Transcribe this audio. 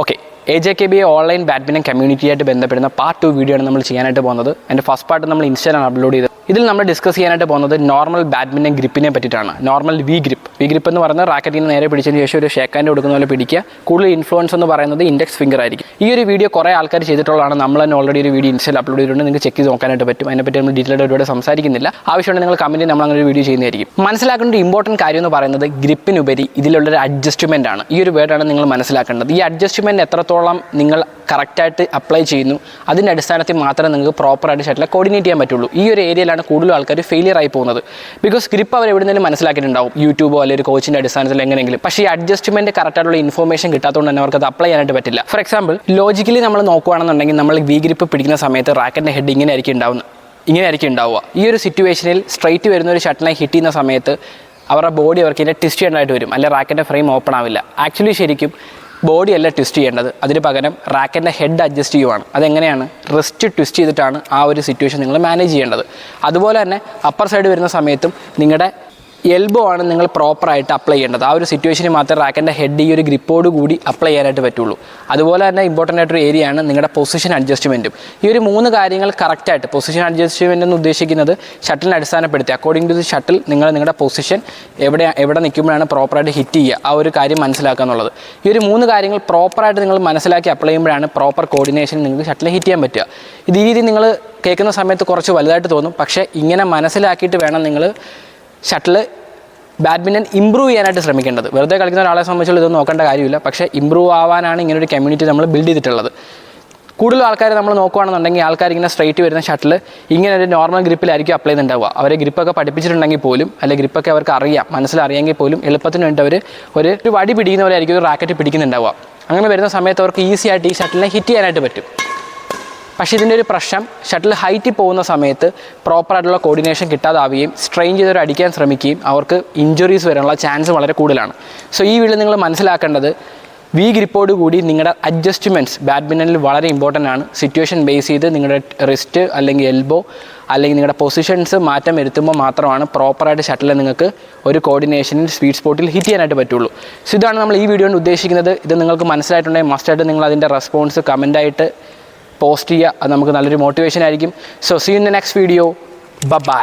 Okay, AJKBA online badminton കമ്മ്യൂണിറ്റിയായിട്ട് ബന്ധപ്പെടുന്ന part 2 video ആണ് നമ്മൾ ചെയ്യാനായിട്ട് പോകുന്നത്. എൻ്റെ ഫസ്റ്റ് പാർട്ട് നമ്മൾ ഇൻസ്റ്റാഗ്രാം അപ്ലോഡ് ചെയ്തത്. ഇതിൽ നമ്മൾ ഡിസ്കസ് ചെയ്യാനായിട്ട് പോകുന്നത് നോർമൽ ബാഡ്മിൻ്റൺ ഗ്രിപ്പിനെ പറ്റിയിട്ടാണ്. നോർമൽ വി ഗ്രിപ്പ് എന്ന് പറയുന്നത് റാക്കറ്റിന് നേരെ പിടിച്ചതിന് ശേഷം ഒരു ഷേക്ക് ഹാൻഡ് കൊടുക്കുന്ന പോലെ പിടിക്കുക. കൂടുതൽ ഇൻഫ്ലുവൻസ് എന്ന് പറയുന്നത് ഇൻഡെക്സ് ഫിംഗർ ആയിരിക്കും. ഈ ഒരു വീഡിയോ കുറേ ആൾക്കാർ ചെയ്തിട്ടുള്ളതാണ്. നമ്മൾ തന്നെ ഓൾറെഡി ഒരു വീഡിയോ ഇൻസ്റ്റയിൽ അപ്ലോഡ് ചെയ്തിട്ടുണ്ട്. നിങ്ങൾക്ക് ചെക്ക് ചെയ്ത് നോക്കാനായിട്ട് പറ്റും. അതിനെപ്പറ്റി നമ്മൾ ഡീറ്റെയിൽ ഒരുപാട് സംസാരിക്കുന്നില്ല. ആവശ്യമുണ്ടെങ്കിൽ നിങ്ങൾ കമൻറ്റിൽ നമ്മൾ അങ്ങനെ ഒരു വീഡിയോ ചെയ്യുന്നതായിരിക്കും. മനസ്സിലാക്കേണ്ട ഒരു ഇമ്പോർട്ടൻറ്റ് കാര്യം എന്ന് പറയുന്നത് ഗ്രിപ്പിനുപരി ഇതിലുള്ളൊരു അഡ്ജസ്റ്റ്മെൻ്റ് ആണ്. ഈ ഒരു വേർഡാണ് നിങ്ങൾ മനസ്സിലാക്കേണ്ടത്. ഈ അഡ്ജസ്റ്റ്മെൻറ്റ് എത്രത്തോളം നിങ്ങൾ കറക്റ്റായിട്ട് അപ്ലൈ ചെയ്യുന്നു അതിൻ്റെ അടിസ്ഥാനത്തിൽ മാത്രമേ നിങ്ങൾക്ക് പ്രോപ്പറായിട്ട് ഷട്ടിലെ കോർഡിനേറ്റ് ചെയ്യാൻ പറ്റുള്ളൂ. ഈ ഒരു ഏരിയയിലാണ് കൂടുതലും ആൾക്കാർ ഫെയിലിയർ ആയി പോകുന്നത്. ബിക്കോസ് ഗ്രിപ്പ് അവർ എവിടെയെങ്കിലും മനസ്സിലാക്കിയിട്ടുണ്ടാവും, യൂട്യൂബോ അല്ലെങ്കിൽ ഒരു കോച്ചിൻ്റെ അടിസ്ഥാനത്തിൽ എങ്ങനെയെങ്കിലും. പക്ഷേ ഈ അഡ്ജസ്റ്റ്മെൻറ്റ് കറക്റ്റായിട്ടുള്ള ഇൻഫോർമേഷൻ കിട്ടാത്തതുകൊണ്ട് തന്നെ അവർക്ക് അത് അപ്ലൈ ചെയ്യാനായിട്ട് പറ്റില്ല. ഫോർ എക്സാമ്പിൾ, ലോജിക്കലി നമ്മൾ നോക്കുകയാണെന്നുണ്ടെങ്കിൽ നമ്മൾ വി ഗ്രിപ്പ് പിടിക്കുന്ന സമയത്ത് റാക്കറ്റിൻ്റെ ഹെഡ് ഇങ്ങനെ ആയിരിക്കും ഉണ്ടാവുക. ഈ ഒരു സിറ്റുവേഷനിൽ സ്ട്രൈറ്റ് വരുന്ന ഒരു ഷട്ടിലെ ഹിറ്റ് ചെയ്യുന്ന സമയത്ത് അവരുടെ ബോഡി അവർക്ക് ഇതിനെ ട്വിസ്റ്റ് ചെയ്യേണ്ടതായിട്ട് വരും. അല്ലെങ്കിൽ റാക്കറ്റിൻ്റെ ഫ്രെയിം ഓപ്പൺ ആവില്ല. ആക്ച്വലി ശരിക്കും ബോഡി അല്ല ട്വിസ്റ്റ് ചെയ്യേണ്ടത്, അതിന് പകരം റാക്കറ്റിൻ്റെ ഹെഡ് അഡ്ജസ്റ്റ് ചെയ്യുവാണ്. അതെങ്ങനെയാണ്? റിസ്റ്റ് ട്വിസ്റ്റ് ചെയ്തിട്ടാണ് ആ ഒരു സിറ്റുവേഷൻ നിങ്ങൾ മാനേജ് ചെയ്യേണ്ടത്. അതുപോലെ തന്നെ അപ്പർ സൈഡ് വരുന്ന സമയത്തും നിങ്ങളുടെ എൽബോ ആണ് നിങ്ങൾ പ്രോപ്പറായിട്ട് അപ്ലൈ ചെയ്യേണ്ടത്. ആ ഒരു സിറ്റുവേഷനിൽ മാത്രമേ റാക്കറ്റിൻ്റെ ഹെഡ് ഈ ഒരു ഗ്രിപ്പോട് കൂടി അപ്ലൈ ചെയ്യാനായിട്ട് പറ്റുള്ളൂ. അതുപോലെ തന്നെ ഇമ്പോർട്ടൻ്റ് ആയിട്ടൊരു ഏരിയയാണ് നിങ്ങളുടെ പൊസിഷൻ അഡ്ജസ്റ്റ്മെൻറ്റും. ഈ ഒരു 3 കാര്യങ്ങൾ കറക്റ്റായിട്ട്, പൊസിഷൻ അഡ്ജസ്റ്റ്മെൻ്റ് എന്ന് ഉദ്ദേശിക്കുന്നത് ഷട്ടിലിനെ അടിസ്ഥാനപ്പെടുത്തി അക്കോർഡിംഗ് ടു ദി ഷട്ടിൽ നിങ്ങളുടെ പൊസിഷൻ എവിടെ നിൽക്കുമ്പോഴാണ് പ്രോപ്പറായിട്ട് ഹിറ്റ് ചെയ്യുക, ആ ഒരു കാര്യം മനസ്സിലാക്കുക എന്നുള്ളത്. ഈ ഒരു 3 കാര്യങ്ങൾ പ്രോപ്പറായിട്ട് നിങ്ങൾ മനസ്സിലാക്കി അപ്ലൈ ചെയ്യുമ്പോഴാണ് പ്രോപ്പർ കോർഡിനേഷൻ നിങ്ങൾക്ക് ഷട്ടിൽ ഹിറ്റ് ചെയ്യാൻ പറ്റുക. ഈ രീതി നിങ്ങൾ കേൾക്കുന്ന സമയത്ത് കുറച്ച് വലുതായിട്ട് തോന്നും. പക്ഷേ ഇങ്ങനെ മനസ്സിലാക്കിയിട്ട് വേണം നിങ്ങൾ ഷട്ടിൽ ബാഡ്മിൻ്റൺ ഇമ്പ്രൂവ് ചെയ്യാനായിട്ട് ശ്രമിക്കേണ്ടത്. വെറുതെ കളിക്കുന്ന ഒരാളെ സംബന്ധിച്ചുള്ള ഇതൊന്നും നോക്കേണ്ട കാര്യമില്ല. പക്ഷേ ഇമ്പ്രൂവ് ആവാനാണ് ഇങ്ങനൊരു കമ്മ്യൂണിറ്റി നമ്മൾ ബിൽഡ് ചെയ്തിട്ടുള്ളത്. കൂടുതൽ ആൾക്കാർ നമ്മൾ നോക്കുകയാണെന്നുണ്ടെങ്കിൽ ആൾക്കാർ ഇങ്ങനെ സ്ട്രൈറ്റ് വരുന്ന ഷട്ടിൽ ഇങ്ങനെ ഒരു നോർമൽ ഗ്രിപ്പിലായിരിക്കും അപ്ലൈ ചെയ്യുന്നുണ്ടാവുക. അവരെ ഗ്രിപ്പൊക്കെ പഠിപ്പിച്ചിട്ടുണ്ടെങ്കിൽ പോലും, അല്ലെങ്കിൽ ഗ്രിപ്പൊക്കെ അവർക്ക് മനസ്സിലറിയാമെങ്കിൽ പോലും എളുപ്പത്തിന് വേണ്ടി അവർ ഒരു വടി പിടിക്കുന്ന പോലെ ആയിരിക്കും ഒരു റാക്കറ്റ് പിടിക്കുന്നുണ്ടാവുക. അങ്ങനെ വരുന്ന സമയത്ത് അവർക്ക് ഈസി ആയിട്ട് ഈ ഷട്ടിലിനെ ഹിറ്റ് ചെയ്യാനായിട്ട് പറ്റും. പക്ഷേ ഇതിൻ്റെ ഒരു പ്രശ്നം, ഷട്ടിൽ ഹൈറ്റിൽ പോകുന്ന സമയത്ത് പ്രോപ്പറായിട്ടുള്ള കോർഡിനേഷൻ കിട്ടാതാവുകയും സ്ട്രെയിൻ ചെയ്തവർ അടിക്കാൻ ശ്രമിക്കുകയും അവർക്ക് ഇഞ്ചുറീസ് വരാനുള്ള ചാൻസ് വളരെ കൂടുതലാണ്. സോ ഈ വീഡിയോ നിങ്ങൾ മനസ്സിലാക്കേണ്ടത് വി ഗ്രിപ്പോട് കൂടി നിങ്ങളുടെ അഡ്ജസ്റ്റ്മെൻറ്റ്സ് ബാഡ്മിൻ്റണിൽ വളരെ ഇമ്പോർട്ടൻ്റ് ആണ്. സിറ്റുവേഷൻ ബേസ് ചെയ്ത് നിങ്ങളുടെ റിസ്റ്റ് അല്ലെങ്കിൽ എൽബോ അല്ലെങ്കിൽ നിങ്ങളുടെ പൊസിഷൻസ് മാറ്റം വരുത്തുമ്പോൾ മാത്രമാണ് പ്രോപ്പറായിട്ട് ഷട്ടിൽ നിങ്ങൾക്ക് ഒരു കോർഡിനേഷനിൽ സ്വീറ്റ് സ്പോട്ടിൽ ഹിറ്റ് ചെയ്യാനായിട്ട് പറ്റുള്ളൂ. സോ ഇതാണ് നമ്മൾ ഈ വീഡിയോ കൊണ്ട് ഉദ്ദേശിക്കുന്നത്. ഇത് നിങ്ങൾക്ക് മനസ്സിലായിട്ടുണ്ടെങ്കിൽ മസ്റ്റായിട്ട് നിങ്ങൾ അതിൻ്റെ റെസ്പോൺസ് കമൻറ്റായിട്ട് പോസ്റ്റ് ചെയ്യുക. അത് നമുക്ക് നല്ലൊരു മോട്ടിവേഷൻ ആയിരിക്കും. So see in the next video. By.